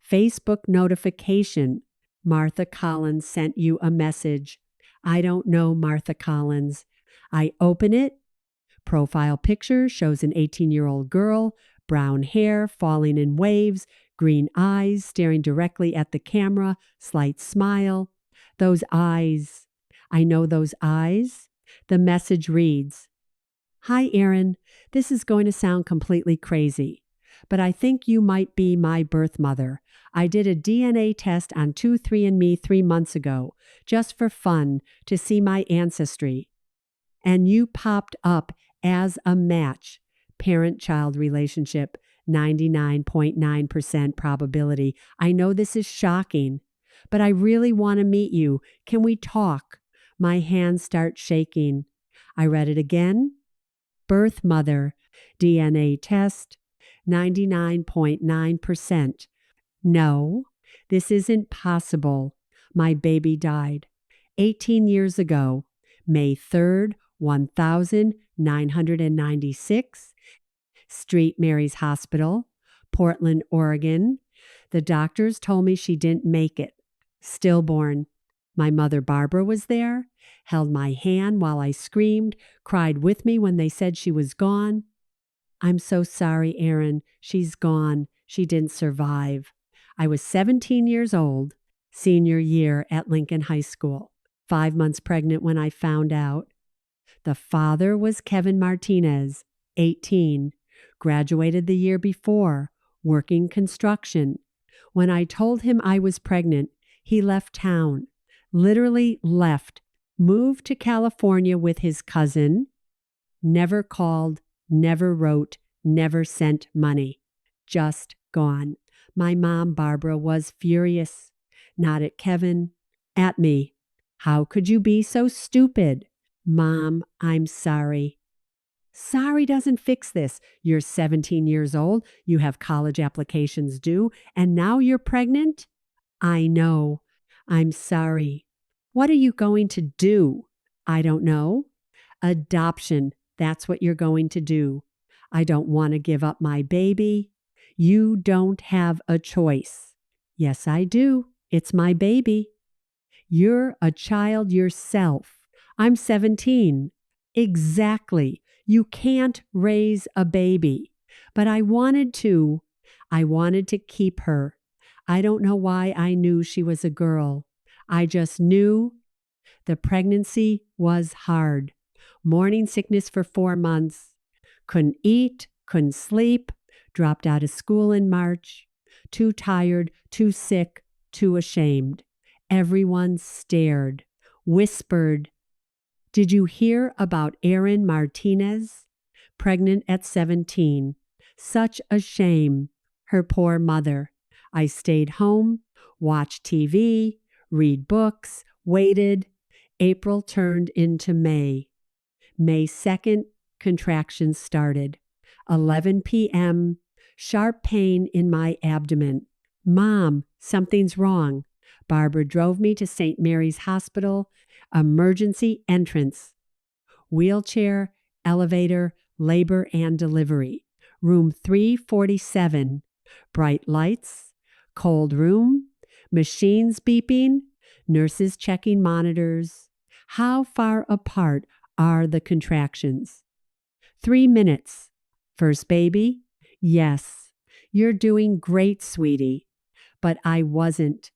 Facebook notification. Martha Collins sent you a message. I don't know Martha Collins. I open it. Profile picture shows an 18-year-old girl, brown hair falling in waves, green eyes staring directly at the camera, slight smile. Those eyes. I know those eyes. The message reads, Hi, Erin. This is going to sound completely crazy, but I think you might be my birth mother. I did a DNA test on 23andMe 3 months ago, just for fun, to see my ancestry. And you popped up as a match. Parent-child relationship, 99.9% probability. I know this is shocking, but I really want to meet you. Can we talk? My hands start shaking. I read it again. Birth mother, DNA test, 99.9%. No, this isn't possible. My baby died 18 years ago, May 3rd, 1996, St. Mary's Hospital, Portland, Oregon. The doctors told me she didn't make it. Stillborn. My mother Barbara was there, held my hand while I screamed, cried with me when they said she was gone. I'm so sorry, Erin. She's gone. She didn't survive. I was 17 years old, senior year at Lincoln High School, 5 months pregnant when I found out. The father was Kevin Martinez, 18, graduated the year before, working construction. When I told him I was pregnant, he left town, literally left, moved to California with his cousin, never called, never wrote, never sent money, just gone. My mom, Barbara, was furious, not at Kevin, at me. How could you be so stupid? Mom, I'm sorry. Sorry doesn't fix this. You're 17 years old, you have college applications due, and now you're pregnant? I know. I'm sorry. What are you going to do? I don't know. Adoption, that's what you're going to do. I don't want to give up my baby. You don't have a choice. Yes, I do. It's my baby. You're a child yourself. I'm 17. Exactly. You can't raise a baby. But I wanted to. I wanted to keep her. I don't know why I knew she was a girl. I just knew. The pregnancy was hard. Morning sickness for 4 months. Couldn't eat, couldn't sleep, dropped out of school in March. Too tired, too sick, too ashamed. Everyone stared, whispered, Did you hear about Erin Martinez? Pregnant at 17. Such a shame. Her poor mother. I stayed home, watched TV, read books, waited. April turned into May. May 2nd, contractions started. 11 p.m., sharp pain in my abdomen. Mom, something's wrong. Barbara drove me to St. Mary's Hospital, emergency entrance. Wheelchair, elevator, labor and delivery. Room 347. Bright lights, cold room, machines beeping, nurses checking monitors. How far apart are the contractions? 3 minutes. First baby? Yes. You're doing great, sweetie. But I wasn't.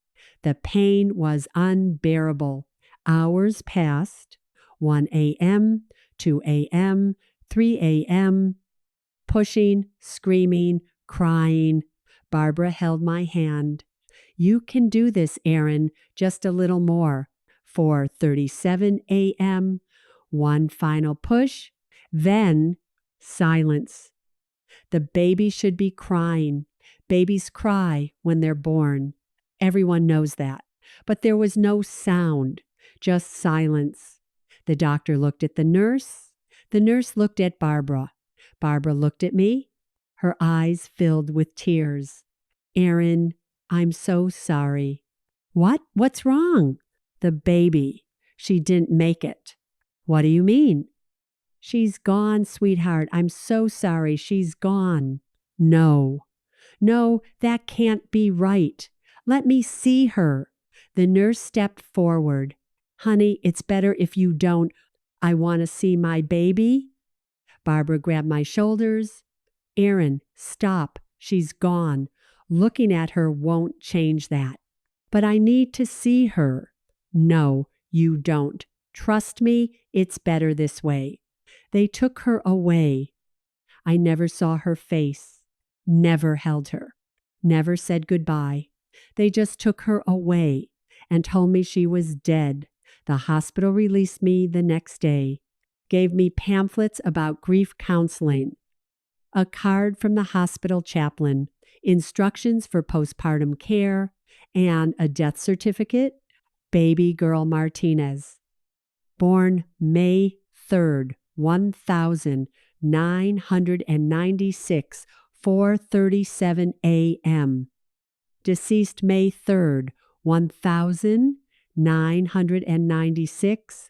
The pain was unbearable. Hours passed. 1 a.m., 2 a.m., 3 a.m. Pushing, screaming, crying. Barbara held my hand. You can do this, Erin, just a little more. 4:37 a.m., one final push, then silence. The baby should be crying. Babies cry when they're born. Everyone knows that. But there was no sound, just silence. The doctor looked at the nurse. The nurse looked at Barbara. Barbara looked at me. Her eyes filled with tears. Erin, I'm so sorry. What? What's wrong? The baby. She didn't make it. What do you mean? She's gone, sweetheart. I'm so sorry. She's gone. No. No, that can't be right. Let me see her. The nurse stepped forward. Honey, it's better if you don't. I want to see my baby. Barbara grabbed my shoulders. Erin, stop. She's gone. Looking at her won't change that. But I need to see her. No, you don't. Trust me, it's better this way. They took her away. I never saw her face, never held her, never said goodbye. They just took her away and told me she was dead. The hospital released me the next day, gave me pamphlets about grief counseling, a card from the hospital chaplain, instructions for postpartum care, and a death certificate, baby girl Martinez. Born May 3rd, 1996, 4:37 a.m. Deceased May 3rd, 1996,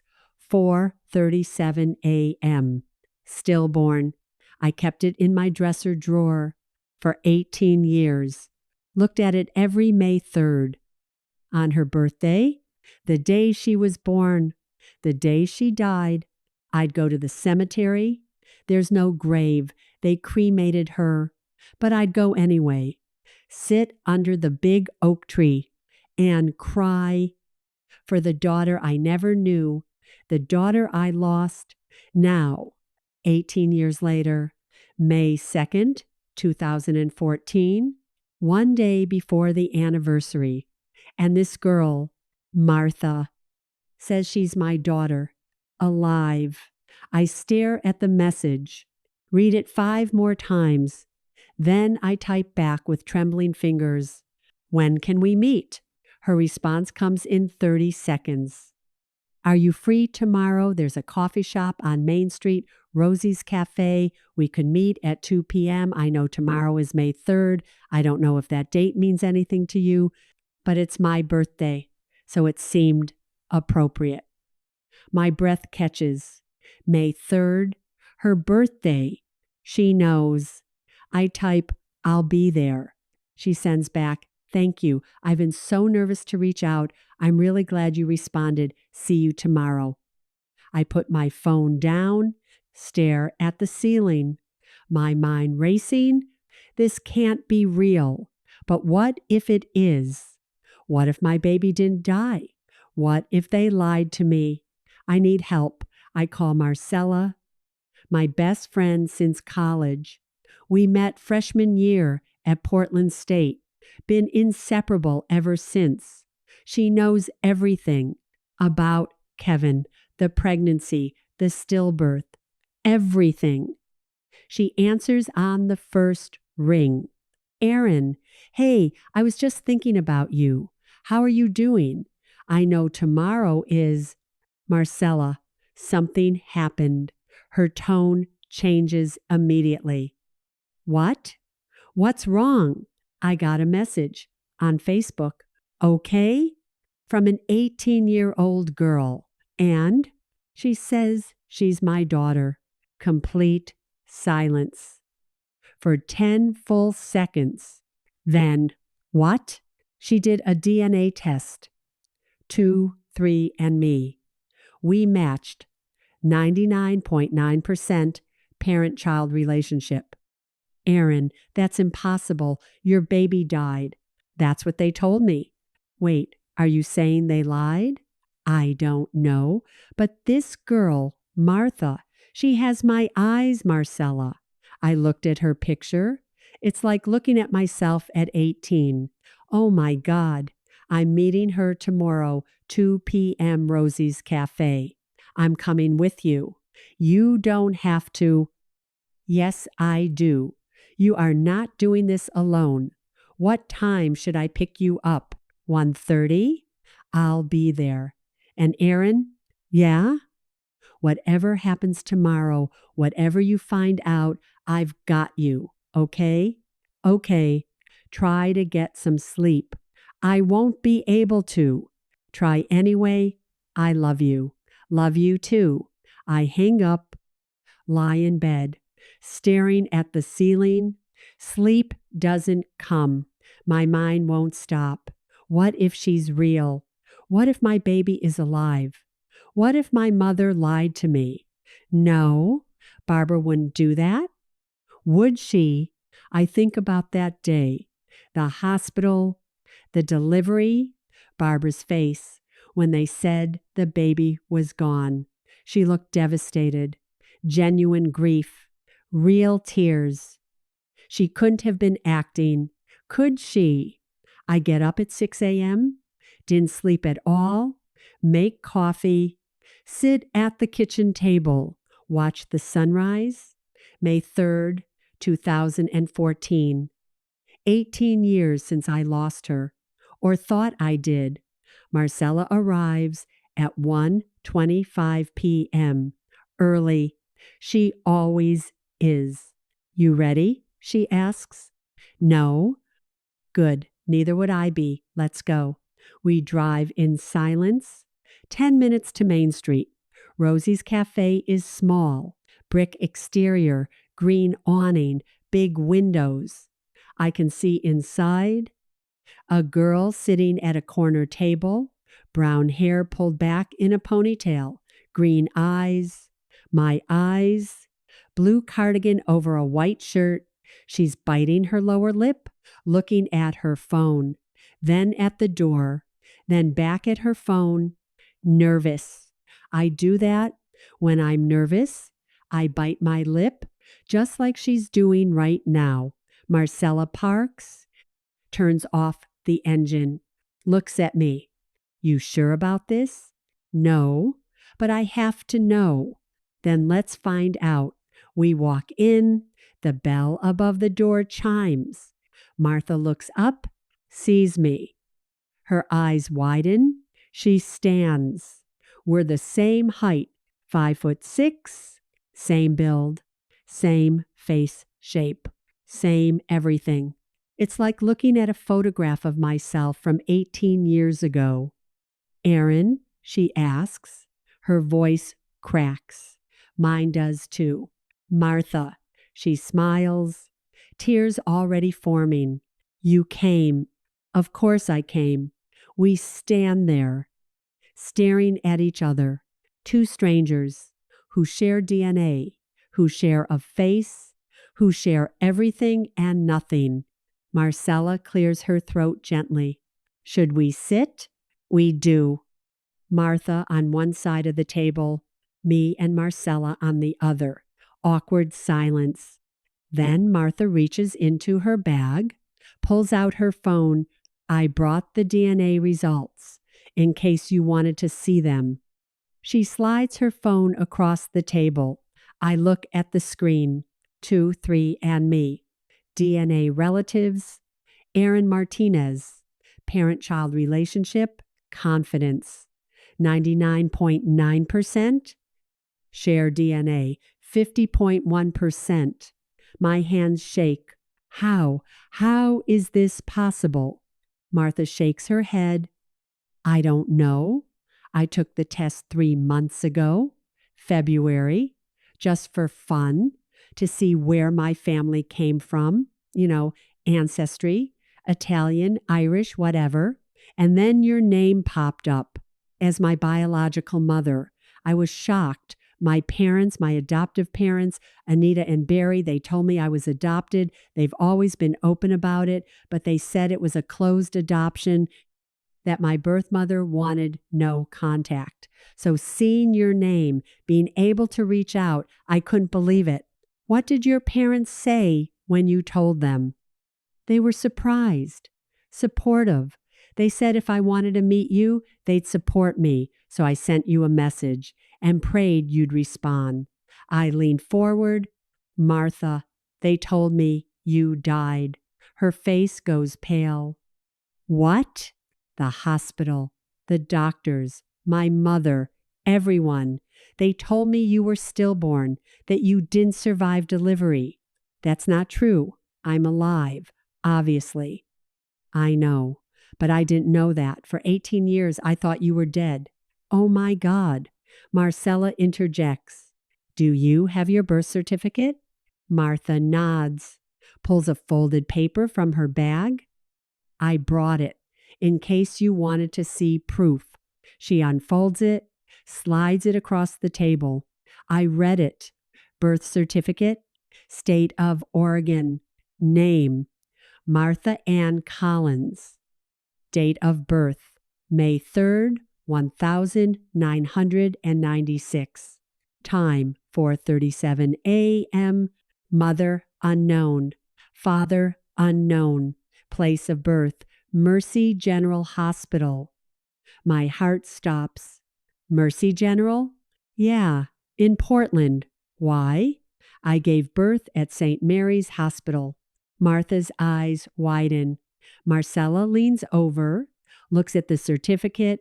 4:37 a.m. Stillborn. I kept it in my dresser drawer for 18 years. Looked at it every May 3rd. On her birthday, the day she was born, the day she died, I'd go to the cemetery. There's no grave. They cremated her. But I'd go anyway. Sit under the big oak tree and cry for the daughter I never knew, the daughter I lost. Now, 18 years later, May 2nd, 2014, one day before the anniversary. And this girl, Martha, says she's my daughter, alive. I stare at the message, read it 5 more times. Then I type back with trembling fingers, when can we meet? Her response comes in 30 seconds. Are you free tomorrow? There's a coffee shop on Main Street, Rosie's Cafe. We could meet at 2 p.m. I know tomorrow is May 3rd. I don't know if that date means anything to you, but it's my birthday, so it seemed appropriate. My breath catches. May 3rd, her birthday. She knows. I type, I'll be there. She sends back, thank you. I've been so nervous to reach out. I'm really glad you responded. See you tomorrow. I put my phone down, stare at the ceiling. My mind racing. This can't be real. But what if it is? What if my baby didn't die? What if they lied to me? I need help. I call Marcella, my best friend since college. We met freshman year at Portland State. Been inseparable ever since. She knows everything about Kevin, the pregnancy, the stillbirth, everything. She answers on the first ring. Erin, hey, I was just thinking about you. How are you doing? I know tomorrow is... Marcella, something happened. Her tone changes immediately. What? What's wrong? I got a message on Facebook. Okay? From an 18-year-old girl. And she says she's my daughter. Complete silence. For 10 full seconds. Then, what? She did a DNA test. 2, 3, and me. We matched 99.9% parent-child relationship. Erin, that's impossible. Your baby died. That's what they told me. Wait, are you saying they lied? I don't know. But this girl, Martha, she has my eyes, Marcella. I looked at her picture. It's like looking at myself at 18. Oh my God. I'm meeting her tomorrow, 2 p.m. Rosie's Cafe. I'm coming with you. You don't have to. Yes, I do. You are not doing this alone. What time should I pick you up? 1:30? I'll be there. And Erin? Yeah? Whatever happens tomorrow, whatever you find out, I've got you. Okay? Okay. Try to get some sleep. I won't be able to. Try anyway. I love you. Love you too. I hang up, lie in bed, staring at the ceiling. Sleep doesn't come. My mind won't stop. What if she's real? What if my baby is alive? What if my mother lied to me? No, Barbara wouldn't do that. Would she? I think about that day, the hospital, the delivery, Barbara's face when they said the baby was gone. She looked devastated, genuine grief, real tears. She couldn't have been acting, could she? I get up at 6 a.m., didn't sleep at all, make coffee, sit at the kitchen table, watch the sunrise. May 3rd, 2014. 18 years since I lost her, or thought I did. Marcella arrives at 1:25 p.m. Early. She always is. You ready? She asks. No. Good. Neither would I be. Let's go. We drive in silence. 10 minutes to Main Street. Rosie's Cafe is small. Brick exterior, green awning, big windows. I can see inside. A girl sitting at a corner table, brown hair pulled back in a ponytail, green eyes, my eyes, blue cardigan over a white shirt. She's biting her lower lip, looking at her phone, then at the door, then back at her phone, nervous. I do that when I'm nervous. I bite my lip, just like she's doing right now. Marcella parks, turns off the engine, looks at me. You sure about this? No, but I have to know. Then let's find out. We walk in. The bell above the door chimes. Martha looks up, sees me. Her eyes widen. She stands. We're the same height, 5'6", same build, same face shape, same everything. It's like looking at a photograph of myself from 18 years ago. Erin, she asks. Her voice cracks. Mine does too. Martha, she smiles. Tears already forming. You came. Of course I came. We stand there, staring at each other. Two strangers who share DNA, who share a face, who share everything and nothing. Marcella clears her throat gently. Should we sit? We do. Martha on one side of the table, me and Marcella on the other. Awkward silence. Then Martha reaches into her bag, pulls out her phone. I brought the DNA results in case you wanted to see them. She slides her phone across the table. I look at the screen. 2, 3, and me. DNA relatives. Erin Martinez. Parent-child relationship. Confidence. 99.9%. Share DNA. 50.1%. My hands shake. How? How is this possible? Martha shakes her head. I don't know. I took the test 3 months ago, February, just for fun, to see where my family came from, ancestry, Italian, Irish, whatever. And then your name popped up as my biological mother. I was shocked. My parents, my adoptive parents, Anita and Barry, they told me I was adopted. They've always been open about it, but they said it was a closed adoption, that my birth mother wanted no contact. So seeing your name, being able to reach out, I couldn't believe it. What did your parents say when you told them? They were surprised, supportive. They said if I wanted to meet you, they'd support me. So I sent you a message and prayed you'd respond. I leaned forward. Martha, they told me you died. Her face goes pale. What? The hospital, the doctors, my mother, everyone. They told me you were stillborn, that you didn't survive delivery. That's not true. I'm alive, obviously. I know, but I didn't know that. For 18 years, I thought you were dead. Oh my God. Marcella interjects. Do you have your birth certificate? Martha nods. pulls a folded paper from her bag. I brought it in case you wanted to see proof. She unfolds it, slides it across the table. I read it. Birth certificate, State of Oregon, name, Martha Ann Collins. Date of birth, May 3rd, 1996. Time, 4:37 a.m. Mother, unknown. Father, unknown. Place of birth, Mercy General Hospital. My heart stops. Mercy General? Yeah, in Portland. Why? I gave birth at St. Mary's Hospital. Martha's eyes widen. Marcella leans over, looks at the certificate.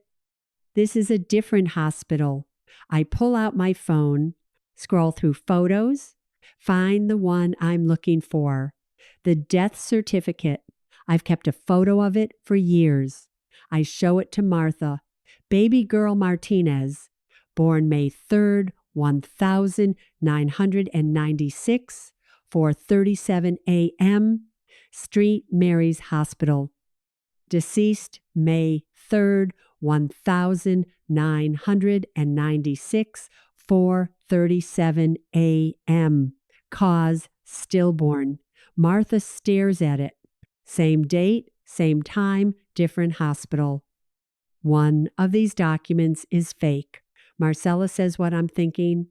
This is a different hospital. I pull out my phone, scroll through photos, find the one I'm looking for. The death certificate. I've kept a photo of it for years. I show it to Martha. Baby girl Martinez, born May 3rd, 1996, 4:37 a.m., Street Mary's Hospital. Deceased May 3rd, 1996, 4:37 a.m. Cause stillborn. Martha stares at it. Same date, same time, different hospital. One of these documents is fake. Marcella says what I'm thinking,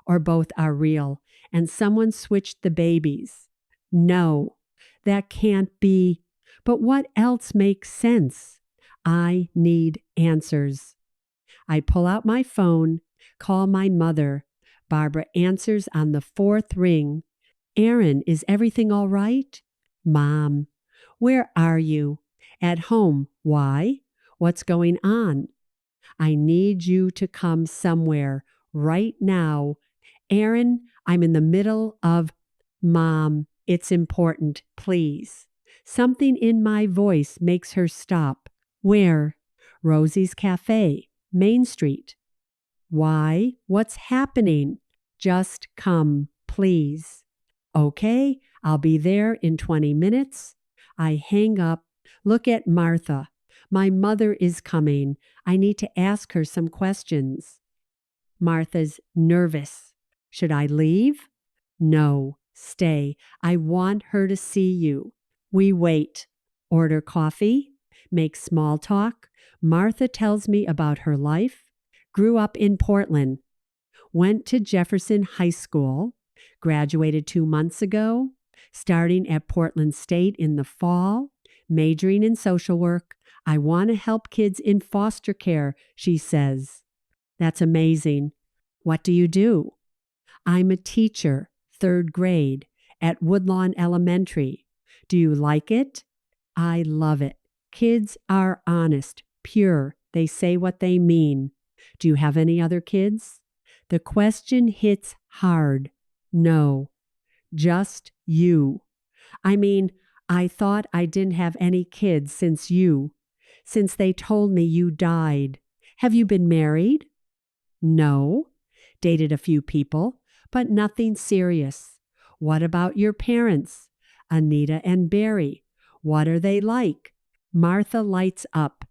or both are real, and someone switched the babies. No, that can't be. But what else makes sense? I need answers. I pull out my phone, call my mother. Barbara answers on the fourth ring. Erin, is everything all right? Mom, where are you? At home. Why? What's going on? I need you to come somewhere right now. Erin, I'm in the middle of... Mom, it's important, please. Something in my voice makes her stop. Where? Rosie's Cafe, Main Street. Why? What's happening? Just come, please. Okay, I'll be there in 20 minutes. I hang up, look at Martha. My mother is coming. I need to ask her some questions. Martha's nervous. Should I leave? No, stay. I want her to see you. We wait. Order coffee. Make small talk. Martha tells me about her life. Grew up in Portland. Went to Jefferson High School. Graduated 2 months ago. Starting at Portland State in the fall. Majoring in social work. I want to help kids in foster care, she says. That's amazing. What do you do? I'm a teacher, 3rd grade, at Woodlawn Elementary. Do you like it? I love it. Kids are honest, pure. They say what they mean. Do you have any other kids? The question hits hard. No, just you. I mean, I thought I didn't have any kids since they told me you died. Have you been married? No. Dated a few people, but nothing serious. What about your parents? Anita and Barry. What are they like? Martha lights up.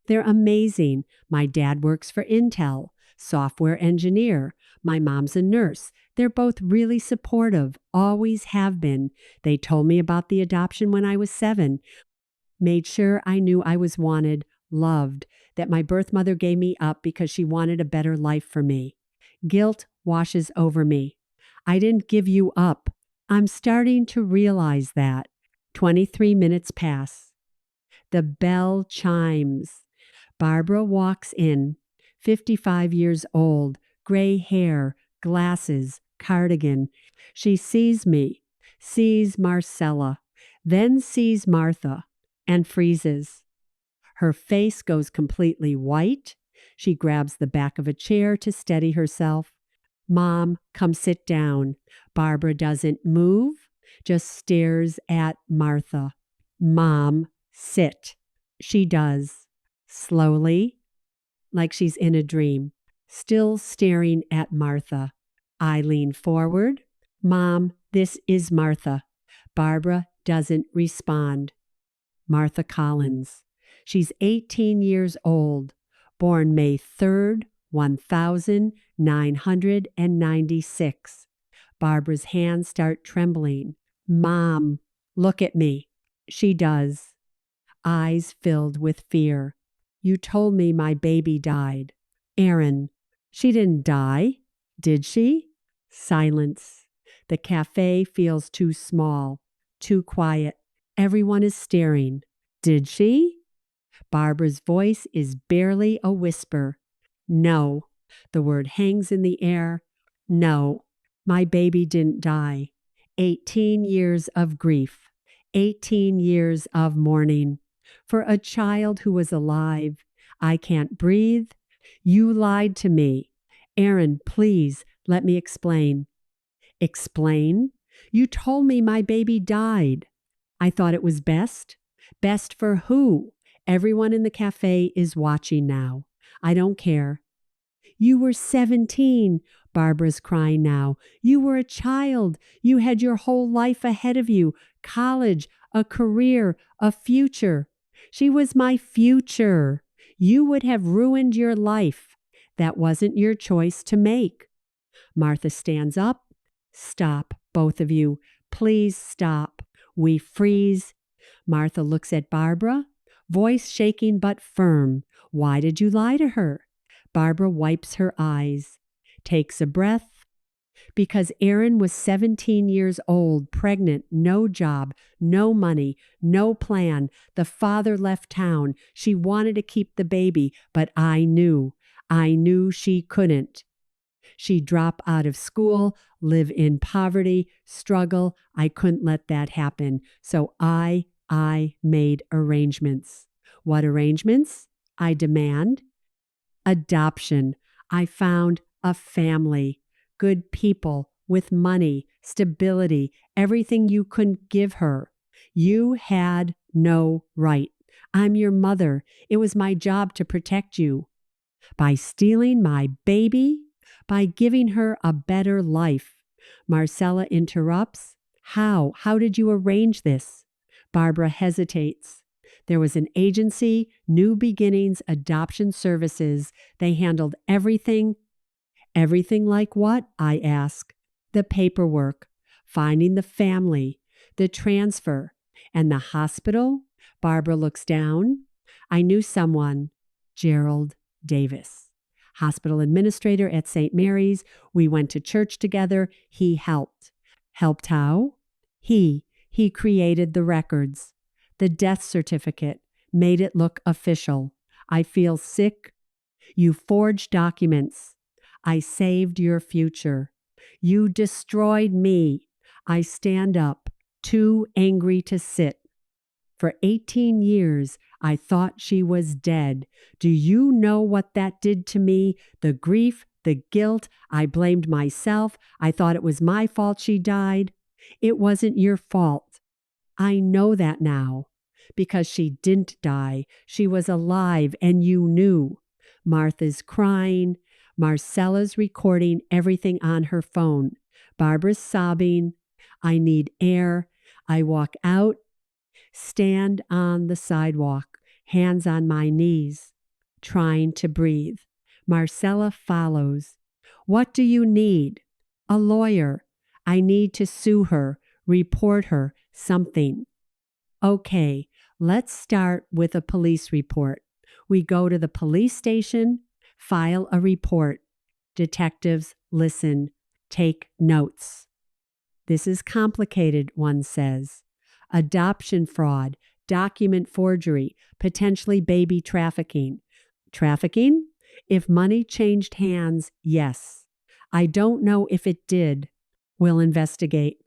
They're amazing. My dad works for Intel, software engineer. My mom's a nurse. They're both really supportive, always have been. They told me about the adoption when I was 7. Made sure I knew I was wanted, loved, that my birth mother gave me up because she wanted a better life for me. Guilt washes over me. I didn't give you up. I'm starting to realize that. 23 minutes pass. The bell chimes. Barbara walks in, 55 years old, gray hair, glasses, cardigan. She sees me, sees Marcella, then sees Martha, and freezes. Her face goes completely white. She grabs the back of a chair to steady herself. Mom, come sit down. Barbara doesn't move, just stares at Martha. Mom, sit. She does. Slowly, like she's in a dream, still staring at Martha. I lean forward. Mom, this is Martha. Barbara doesn't respond. Martha Collins. She's 18 years old, born May 3rd, 1996. Barbara's hands start trembling. Mom, look at me. She does. Eyes filled with fear. You told me my baby died. Erin, she didn't die, did she? Silence. The cafe feels too small, too quiet. Everyone is staring. Did she? Barbara's voice is barely a whisper. No. The word hangs in the air. No. My baby didn't die. 18 years of grief. 18 years of mourning. For a child who was alive. I can't breathe. You lied to me. Erin, please, let me explain. Explain? You told me my baby died. I thought it was best. Best for who? Everyone in the cafe is watching now. I don't care. You were 17. Barbara's crying now. You were a child. You had your whole life ahead of you. College, a career, a future. She was my future. You would have ruined your life. That wasn't your choice to make. Martha stands up. Stop, both of you. Please stop. We freeze. Martha looks at Barbara, voice shaking but firm. Why did you lie to her? Barbara wipes her eyes, takes a breath. Because Erin was 17 years old, pregnant, no job, no money, no plan. The father left town. She wanted to keep the baby, but I knew she couldn't. She'd drop out of school, live in poverty, struggle. I couldn't let that happen. So I made arrangements. What arrangements? I demand adoption. I found a family, good people with money, stability, everything you couldn't give her. You had no right. I'm your mother. It was my job to protect you. By stealing my baby? By giving her a better life. Marcella interrupts. How? How did you arrange this? Barbara hesitates. There was an agency, New Beginnings Adoption Services. They handled everything. Everything like what? I ask. The paperwork, finding the family, the transfer, and the hospital. Barbara looks down. I knew someone, Gerald Davis, hospital administrator at St. Mary's. We went to church together. He helped. Helped how? He created the records. The death certificate, made it look official. I feel sick. You forged documents. I saved your future. You destroyed me. I stand up, too angry to sit. For 18 years, I thought she was dead. Do you know what that did to me? The grief, the guilt. I blamed myself. I thought it was my fault she died. It wasn't your fault. I know that now. Because she didn't die. She was alive, and you knew. Martha's crying. Marcella's recording everything on her phone. Barbara's sobbing. I need air. I walk out. Stand on the sidewalk, hands on my knees, trying to breathe. Marcella follows. What do you need? A lawyer. I need to sue her, report her, something. Okay, let's start with a police report. We go to the police station, file a report. Detectives listen, take notes. This is complicated, one says. Adoption fraud, document forgery, potentially baby trafficking. Trafficking? If money changed hands, yes. I don't know if it did. We'll investigate.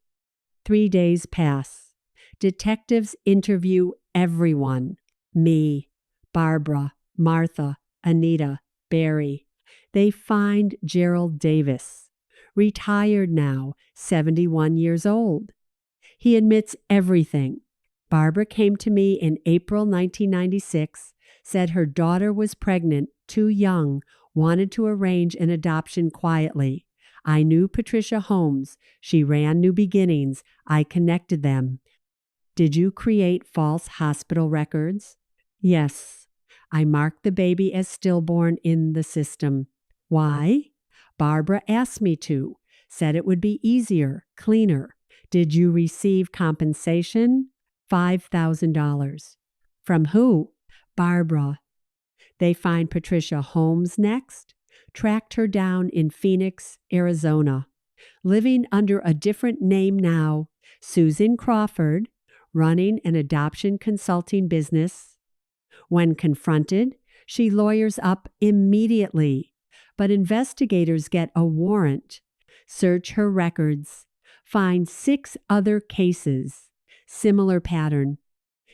3 days pass. Detectives interview everyone. Me, Barbara, Martha, Anita, Barry. They find Gerald Davis, retired now, 71 years old. He admits everything. Barbara came to me in April 1996, said her daughter was pregnant, too young, wanted to arrange an adoption quietly. I knew Patricia Holmes. She ran New Beginnings. I connected them. Did you create false hospital records? Yes. I marked the baby as stillborn in the system. Why? Barbara asked me to. Said it would be easier, cleaner. Did you receive compensation? $5,000. From who? Barbara. They find Patricia Holmes next, tracked her down in Phoenix, Arizona. Living under a different name now, Susan Crawford, running an adoption consulting business. When confronted, she lawyers up immediately, but investigators get a warrant, search her records, find 6 other cases, similar pattern.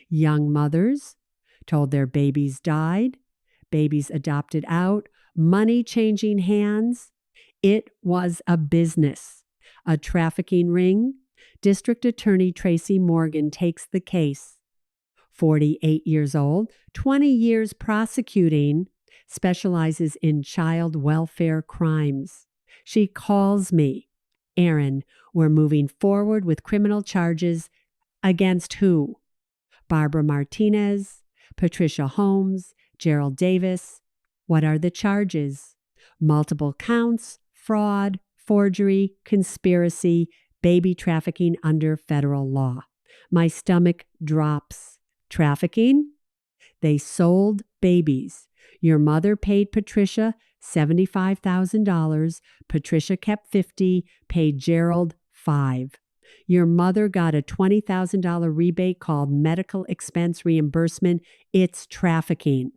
Young mothers told their babies died, babies adopted out, money changing hands. It was a business, a trafficking ring. District Attorney Tracy Morgan takes the case. 48 years old, 20 years prosecuting, specializes in child welfare crimes. She calls me. Erin, we're moving forward with criminal charges against who? Barbara Martinez, Patricia Holmes, Gerald Davis. What are the charges? Multiple counts, fraud, forgery, conspiracy, baby trafficking under federal law. My stomach drops. Trafficking? They sold babies. Your mother paid Patricia $75,000. Patricia kept $50,000, paid Gerald $5,000. Your mother got a $20,000 rebate called medical expense reimbursement. It's trafficking.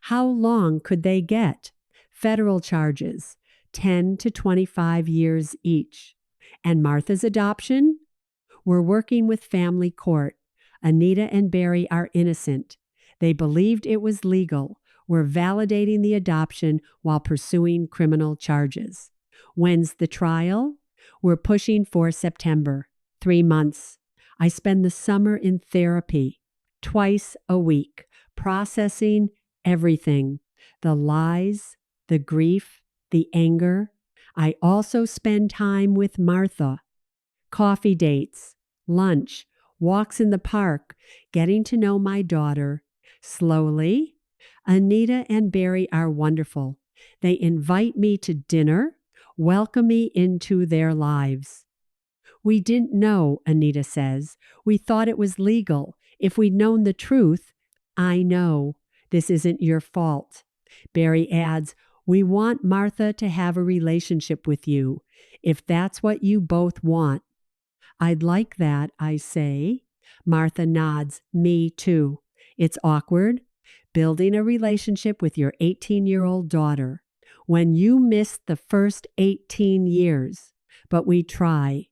How long could they get? Federal charges, 10 to 25 years each. And Martha's adoption? We're working with family court. Anita and Barry are innocent. They believed it was legal. We're validating the adoption while pursuing criminal charges. When's the trial? We're pushing for September. 3 months. I spend the summer in therapy, twice a week, processing everything. The lies, the grief, the anger. I also spend time with Martha. Coffee dates, lunch, walks in the park, getting to know my daughter. Slowly, Anita and Barry are wonderful. They invite me to dinner, welcome me into their lives. We didn't know, Anita says. We thought it was legal. If we'd known the truth, I know. This isn't your fault. Barry adds, we want Martha to have a relationship with you, if that's what you both want. I'd like that, I say. Martha nods, me too. It's awkward, building a relationship with your 18-year-old daughter, when you miss the first 18 years. But we try.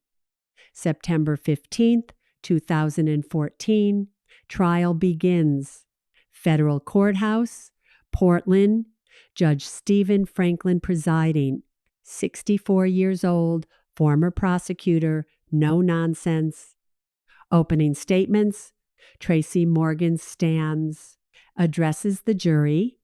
September 15th, 2014, trial begins. Federal Courthouse, Portland, Judge Stephen Franklin presiding, 64 years old, former prosecutor, no nonsense. Opening statements, Tracy Morgan stands, addresses the jury.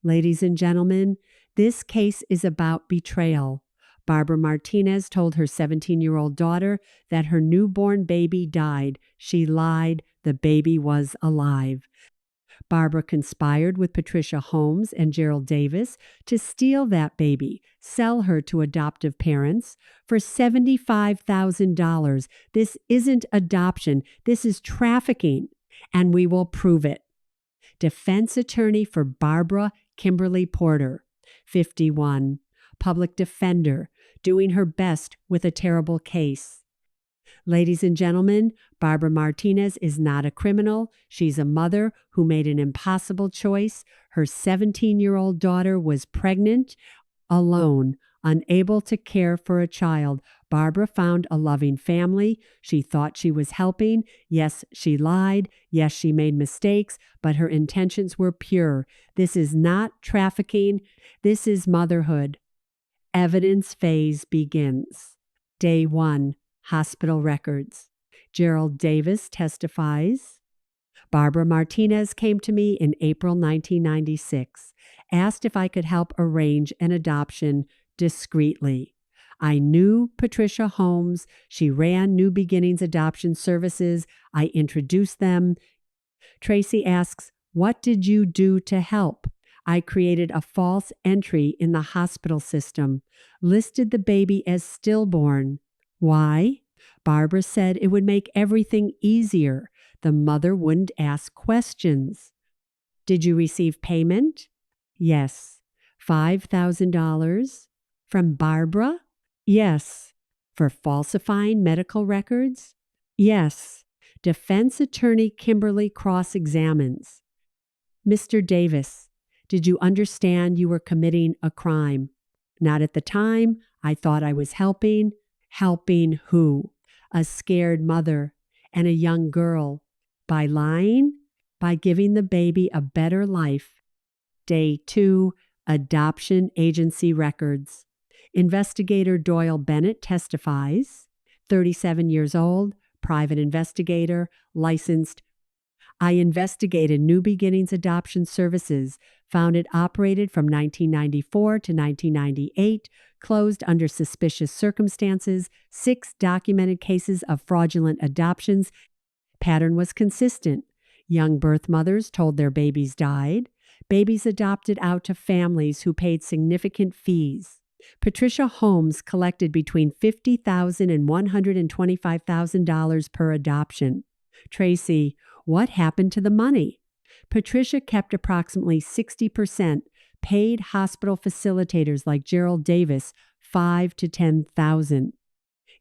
Ladies and gentlemen, this case is about betrayal. Barbara Martinez told her 17-year-old daughter that her newborn baby died. She lied. The baby was alive. Barbara conspired with Patricia Holmes and Gerald Davis to steal that baby, sell her to adoptive parents for $75,000. This isn't adoption. This is trafficking, and we will prove it. Defense attorney for Barbara, Kimberly Porter, 51, public defender, doing her best with a terrible case. Ladies and gentlemen, Barbara Martinez is not a criminal. She's a mother who made an impossible choice. Her 17-year-old daughter was pregnant, alone, unable to care for a child. Barbara found a loving family. She thought she was helping. Yes, she lied. Yes, she made mistakes, but her intentions were pure. This is not trafficking. This is motherhood. Evidence phase begins. Day 1. Hospital records. Gerald Davis testifies. Barbara Martinez came to me in April 1996, asked if I could help arrange an adoption discreetly. I knew Patricia Holmes. She ran New Beginnings Adoption Services. I introduced them. Tracy asks, "What did you do to help?" I created a false entry in the hospital system, listed the baby as stillborn. Why? Barbara said it would make everything easier. The mother wouldn't ask questions. Did you receive payment? Yes. $5,000. From Barbara? Yes. For falsifying medical records? Yes. Defense attorney Kimberly cross-examines. Mr. Davis, did you understand you were committing a crime? Not at the time. I thought I was helping. Helping who? A scared mother and a young girl. By lying? By giving the baby a better life. Day 2, Adoption Agency Records. Investigator Doyle Bennett testifies. 37 years old, private investigator, licensed. I investigated New Beginnings Adoption Services, found it operated from 1994 to 1998, closed under suspicious circumstances, 6 documented cases of fraudulent adoptions. Pattern was consistent. Young birth mothers told their babies died. Babies adopted out to families who paid significant fees. Patricia Holmes collected between $50,000 and $125,000 per adoption. Tracy, what happened to the money? Patricia kept approximately 60%, paid hospital facilitators like Gerald Davis $5,000 to $10,000.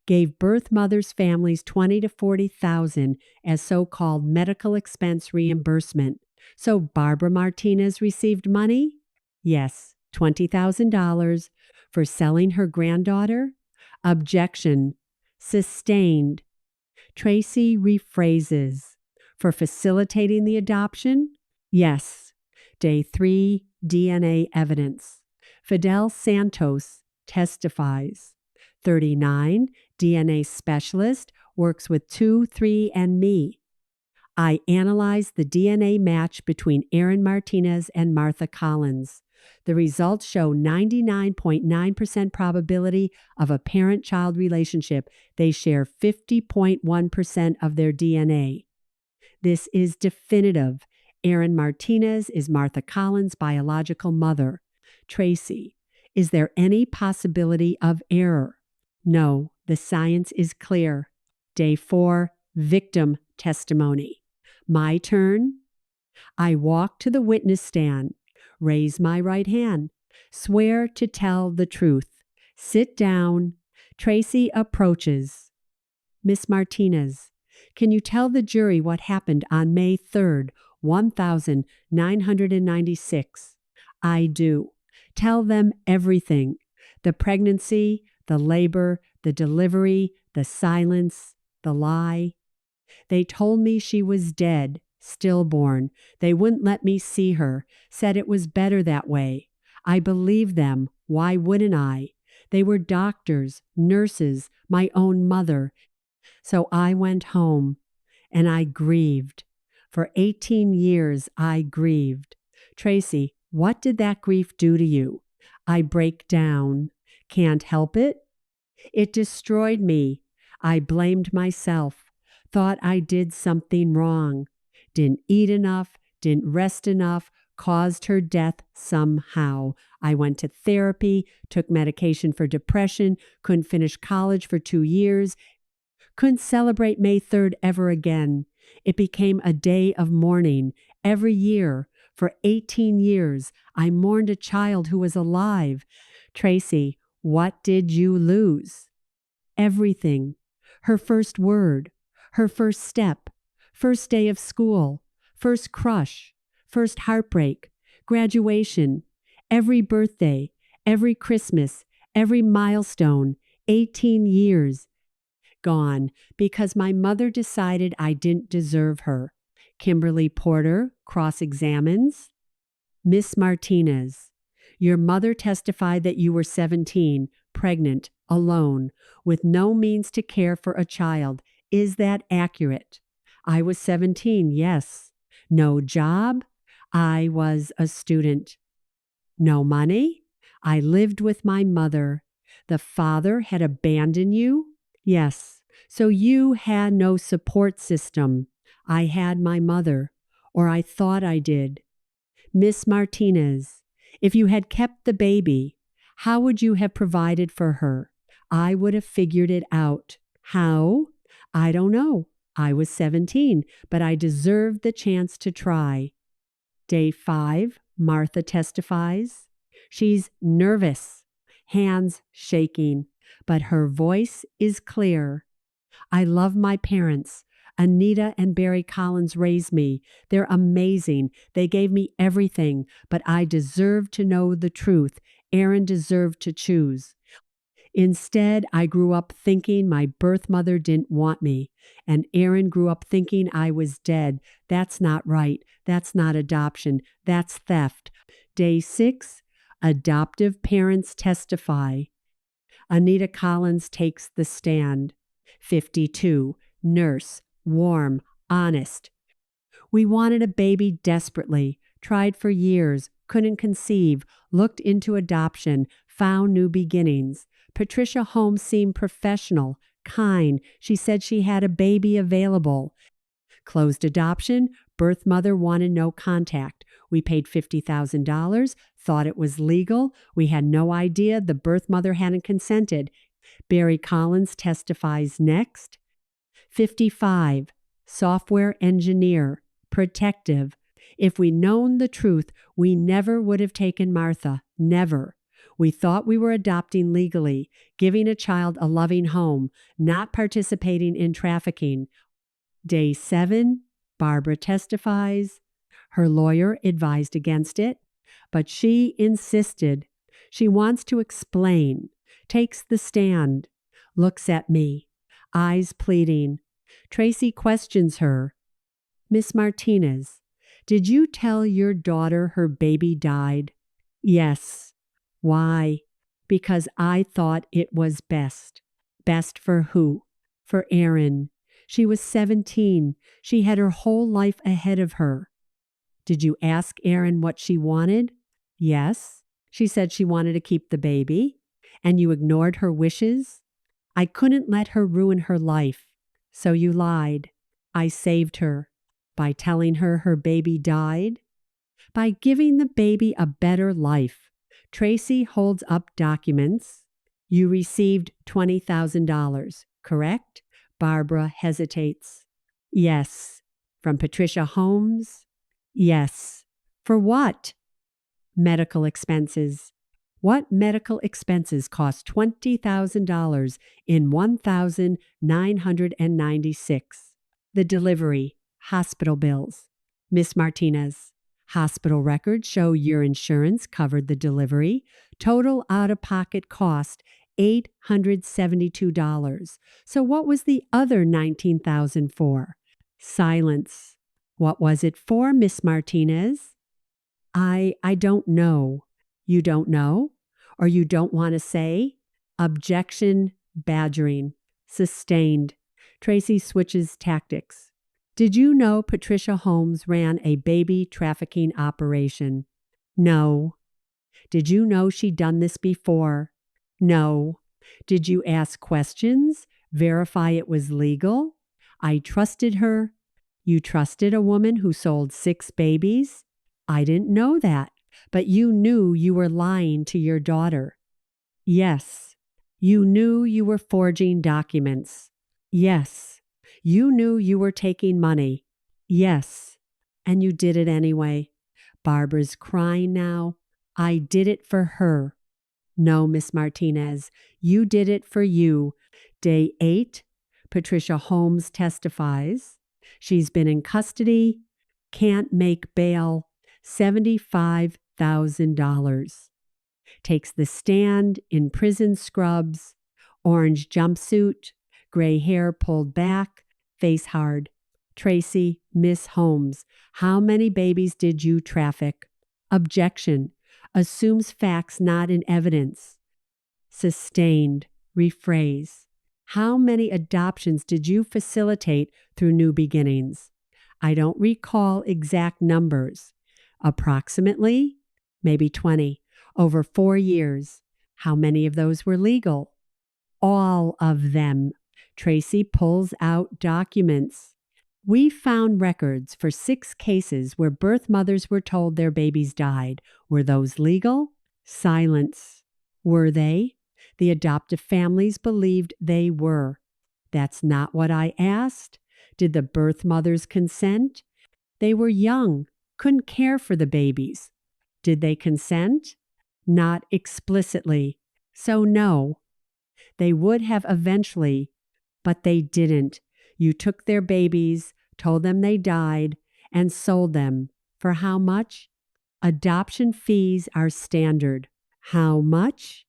Gave birth mothers' families $20,000 to $40,000 as so-called medical expense reimbursement. So Barbara Martinez received money? Yes, $20,000 for selling her granddaughter? Objection. Sustained. Tracy rephrases. For facilitating the adoption? Yes. Day 3, DNA evidence. Fidel Santos testifies. 39, DNA specialist, works with 23andMe. I analyzed the DNA match between Erin Martinez and Martha Collins. The results show 99.9% probability of a parent-child relationship. They share 50.1% of their DNA. This is definitive. Erin Martinez is Martha Collins' biological mother. Tracy, is there any possibility of error? No, the science is clear. Day 4, victim testimony. My turn. I walk to the witness stand. Raise my right hand. Swear to tell the truth. Sit down. Tracy approaches. Miss Martinez, can you tell the jury what happened on May 3rd, 1996? I do. Tell them everything. The pregnancy, the labor, the delivery, the silence, the lie. They told me she was dead, stillborn. They wouldn't let me see her, said it was better that way. I believed them. Why wouldn't I? They were doctors, nurses, my own mother. So I went home, and I grieved. For 18 years, I grieved. Tracy, what did that grief do to you? I break down. Can't help it? It destroyed me. I blamed myself. Thought I did something wrong. Didn't eat enough, didn't rest enough, caused her death somehow. I went to therapy, took medication for depression, couldn't finish college for 2 years, couldn't celebrate May 3rd ever again. It became a day of mourning. Every year, for 18 years, I mourned a child who was alive. Tracy, what did you lose? Everything. Her first word, her first step, first day of school, first crush, first heartbreak, graduation, every birthday, every Christmas, every milestone, 18 years. Gone because my mother decided I didn't deserve her. Kimberly Porter cross-examines. Miss Martinez, your mother testified that you were 17, pregnant, alone, with no means to care for a child. Is that accurate? I was 17, yes. No job? I was a student. No money? I lived with my mother. The father had abandoned you? Yes. So you had no support system. I had my mother, or I thought I did. Miss Martinez, if you had kept the baby, how would you have provided for her? I would have figured it out. How? I don't know. I was 17, but I deserved the chance to try. Day 5, Martha testifies. She's nervous, hands shaking, but her voice is clear. I love my parents. Anita and Barry Collins raised me. They're amazing. They gave me everything, but I deserve to know the truth. Erin deserved to choose. Instead, I grew up thinking my birth mother didn't want me, and Erin grew up thinking I was dead. That's not right. That's not adoption. That's theft. Day 6, adoptive parents testify. Anita Collins takes the stand. 52, nurse, warm, honest. We wanted a baby desperately, tried for years, couldn't conceive, looked into adoption, found new beginnings. Patricia Holmes seemed professional, kind. She said she had a baby available. Closed adoption, birth mother wanted no contact. We paid $50,000, thought it was legal. We had no idea the birth mother hadn't consented. Barry Collins testifies next. 55, software engineer, protective. If we'd known the truth, we never would have taken Martha. Never. We thought we were adopting legally, giving a child a loving home, not participating in trafficking. Day 7, Barbara testifies. Her lawyer advised against it, but she insisted. She wants to explain, takes the stand, looks at me, eyes pleading. Tracy questions her. Miss Martinez, did you tell your daughter her baby died? Yes. Why? Because I thought it was best. Best for who? For Erin. She was 17. She had her whole life ahead of her. Did you ask Erin what she wanted? Yes. She said she wanted to keep the baby. And you ignored her wishes? I couldn't let her ruin her life. So you lied. I saved her. By telling her her baby died? By giving the baby a better life. Tracy holds up documents. You received $20,000, correct? Barbara hesitates. Yes. From Patricia Holmes? Yes. For what? Medical expenses. What medical expenses cost $20,000 in 1,996? The delivery, hospital bills. Miss Martinez, hospital records show your insurance covered the delivery. Total out-of-pocket cost, $872. So what was the other $19,000 for? Silence. What was it for, Miss Martinez? I don't know. You don't know? Or you don't want to say? Objection, badgering. Sustained. Tracy switches tactics. Did you know Patricia Holmes ran a baby trafficking operation? No. Did you know she'd done this before? No. Did you ask questions? Verify it was legal? I trusted her. You trusted a woman who sold 6 babies? I didn't know that, but you knew you were lying to your daughter. Yes. You knew you were forging documents. Yes. You knew you were taking money. Yes. And you did it anyway. Barbara's crying now. I did it for her. No, Miss Martinez, you did it for you. Day 8, Patricia Holmes testifies. She's been in custody, can't make bail, $75,000. Takes the stand in prison scrubs, orange jumpsuit, gray hair pulled back, face hard. Tracy, Miss Holmes, how many babies did you traffic? Objection. Assumes facts not in evidence. Sustained. Rephrase. How many adoptions did you facilitate through New Beginnings? I don't recall exact numbers. Approximately, maybe 20, over 4 years. How many of those were legal? All of them. Tracy pulls out documents. We found records for 6 cases where birth mothers were told their babies died. Were those legal? Silence. Were they? The adoptive families believed they were. That's not what I asked. Did the birth mothers consent? They were young, couldn't care for the babies. Did they consent? Not explicitly. So no. They would have eventually, but they didn't. You took their babies, told them they died, and sold them. For how much? Adoption fees are standard. How much?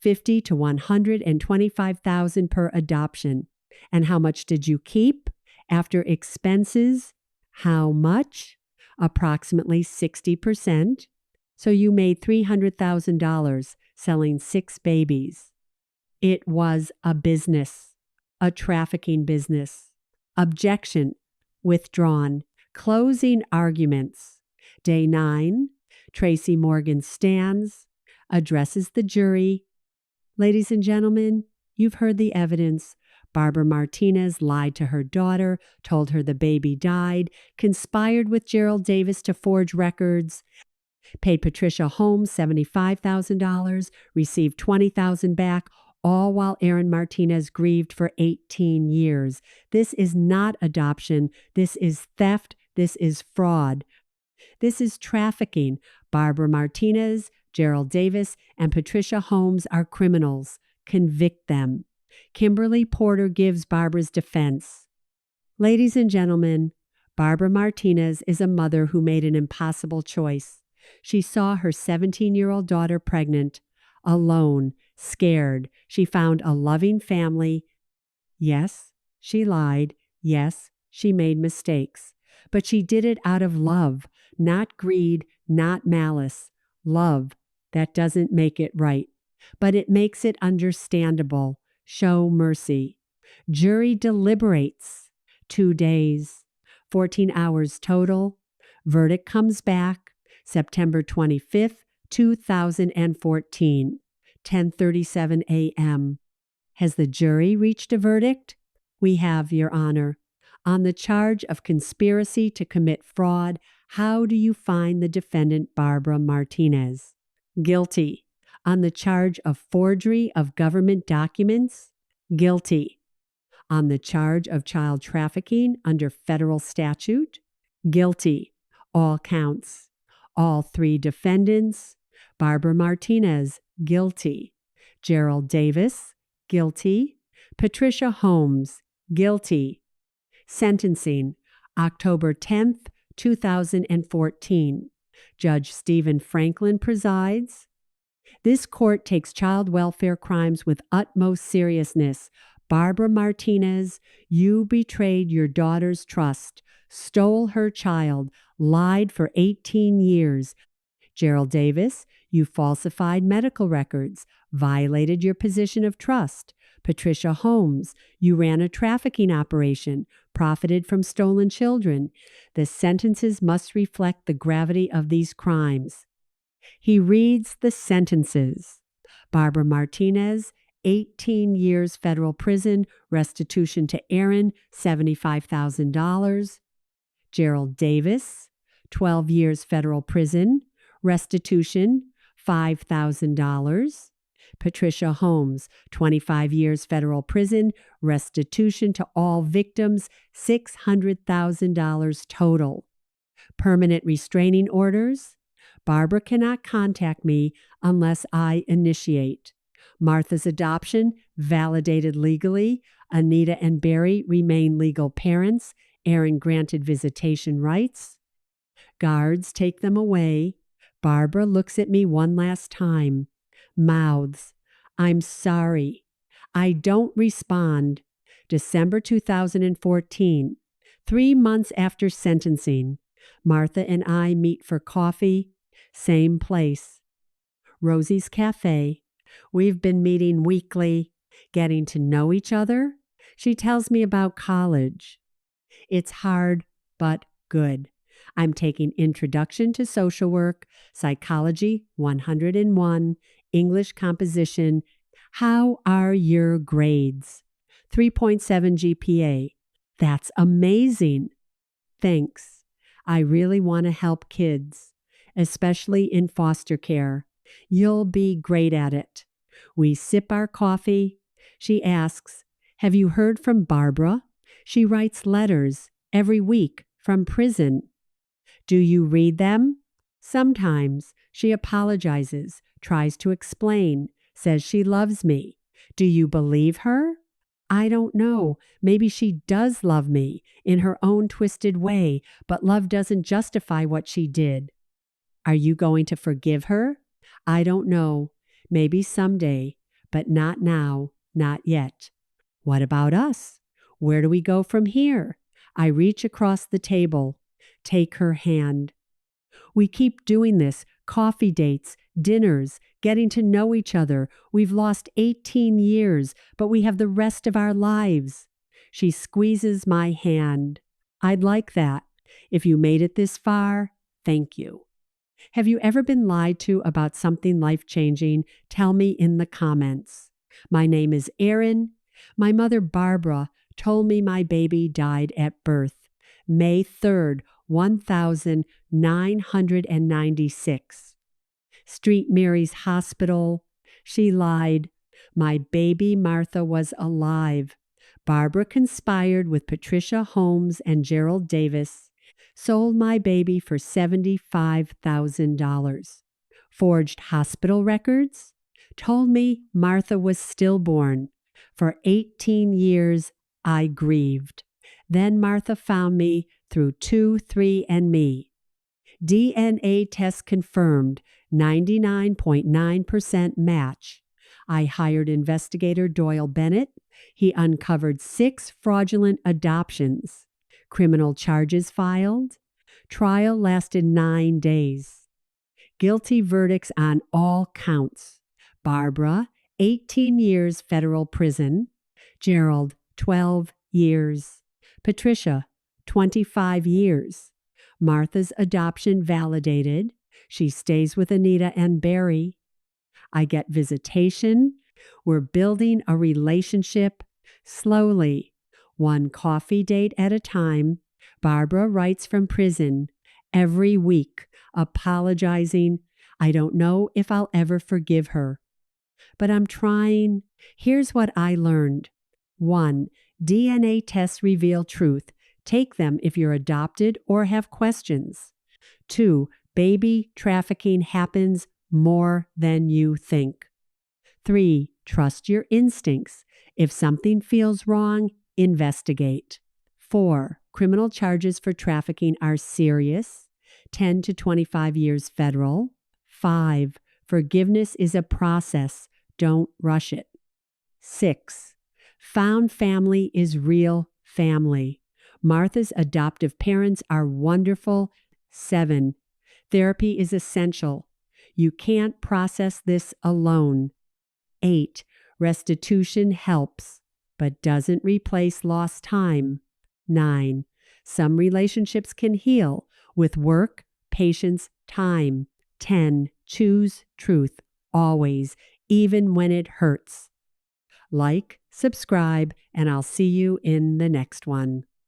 50 to 125,000 per adoption. And how much did you keep? After expenses, how much? Approximately 60%. So you made $300,000 selling 6 babies. It was a business, a trafficking business. Objection, withdrawn. Closing arguments. Day 9, Tracy Morgan stands, addresses the jury. Ladies and gentlemen, you've heard the evidence. Barbara Martinez lied to her daughter, told her the baby died, conspired with Gerald Davis to forge records, paid Patricia Holmes $75,000, received $20,000 back, all while Erin Martinez grieved for 18 years. This is not adoption. This is theft. This is fraud. This is trafficking. Barbara Martinez, Gerald Davis, and Patricia Holmes are criminals. Convict them. Kimberly Porter gives Barbara's defense. Ladies and gentlemen, Barbara Martinez is a mother who made an impossible choice. She saw her 17-year-old daughter pregnant, alone, scared. She found a loving family. Yes, she lied. Yes, she made mistakes. But she did it out of love, not greed, not malice. Love, that doesn't make it right, but it makes it understandable. Show mercy. Jury deliberates. 2 days, 14 hours total. Verdict comes back September 25th, 2014, 10:37 a.m. Has the jury reached a verdict? We have, Your Honor. On the charge of conspiracy to commit fraud, how do you find the defendant Barbara Martinez? Guilty. On the charge of forgery of government documents? Guilty. On the charge of child trafficking under federal statute? Guilty. All counts. All 3 defendants. Barbara Martinez, guilty. Gerald Davis, guilty. Patricia Holmes, guilty. Sentencing, October 10th, 2014. Judge Stephen Franklin presides. This court takes child welfare crimes with utmost seriousness. Barbara Martinez, you betrayed your daughter's trust, stole her child, lied for 18 years. Gerald Davis, you falsified medical records, violated your position of trust. Patricia Holmes, you ran a trafficking operation, profited from stolen children. The sentences must reflect the gravity of these crimes. He reads the sentences. Barbara Martinez, 18 years federal prison, restitution to Erin, $75,000. Gerald Davis, 12 years federal prison, restitution, $5,000. Patricia Holmes, 25 years federal prison, restitution to all victims, $600,000 total. Permanent restraining orders. Barbara cannot contact me unless I initiate. Martha's adoption, validated legally. Anita and Barry remain legal parents. Erin granted visitation rights. Guards take them away. Barbara looks at me one last time. Mouths. I'm sorry. I don't respond. December 2014. 3 months after sentencing. Martha and I meet for coffee. Same place. Rosie's Cafe. We've been meeting weekly, getting to know each other. She tells me about college. It's hard, but good. I'm taking Introduction to Social Work, Psychology 101, English composition. How are your grades? 3.7 GPA. That's amazing. Thanks. I really want to help kids, especially in foster care. You'll be great at it. We sip our coffee. She asks, have you heard from Barbara? She writes letters every week from prison. Do you read them? Sometimes. She apologizes, tries to explain, says she loves me. Do you believe her? I don't know. Maybe she does love me in her own twisted way, but love doesn't justify what she did. Are you going to forgive her? I don't know. Maybe someday, but not now, not yet. What about us? Where do we go from here? I reach across the table, take her hand. We keep doing this, coffee dates, dinners, getting to know each other. We've lost 18 years, but we have the rest of our lives. She squeezes my hand. I'd like that. If you made it this far, thank you. Have you ever been lied to about something life-changing? Tell me in the comments. My name is Erin. My mother, Barbara, told me my baby died at birth, May 3rd, 1996. St. Mary's Hospital. She lied. My baby Martha was alive. Barbara conspired with Patricia Holmes and Gerald Davis, sold my baby for $75,000. Forged hospital records. Told me Martha was stillborn. For 18 years, I grieved. Then Martha found me through 23andMe. DNA test confirmed, 99.9% match. I hired investigator Doyle Bennett. He uncovered 6 fraudulent adoptions. Criminal charges filed. Trial lasted 9 days. Guilty verdicts on all counts. Barbara, 18 years federal prison. Gerald, 12 years. Patricia, 25 years. Martha's adoption validated. She stays with Anita and Barry. I get visitation. We're building a relationship slowly, one coffee date at a time. Barbara writes from prison every week, apologizing. I don't know if I'll ever forgive her, but I'm trying. Here's what I learned. 1. DNA tests reveal truth. Take them if you're adopted or have questions. 2. Baby trafficking happens more than you think. 3. Trust your instincts. If something feels wrong, investigate. 4. Criminal charges for trafficking are serious, 10 to 25 years federal. 5. Forgiveness is a process. Don't rush it. 6. Found family is real family. Martha's adoptive parents are wonderful. 7. Therapy is essential. You can't process this alone. 8. Restitution helps, but doesn't replace lost time. 9. Some relationships can heal with work, patience, time. 10. Choose truth, always, even when it hurts. Like, subscribe, and I'll see you in the next one.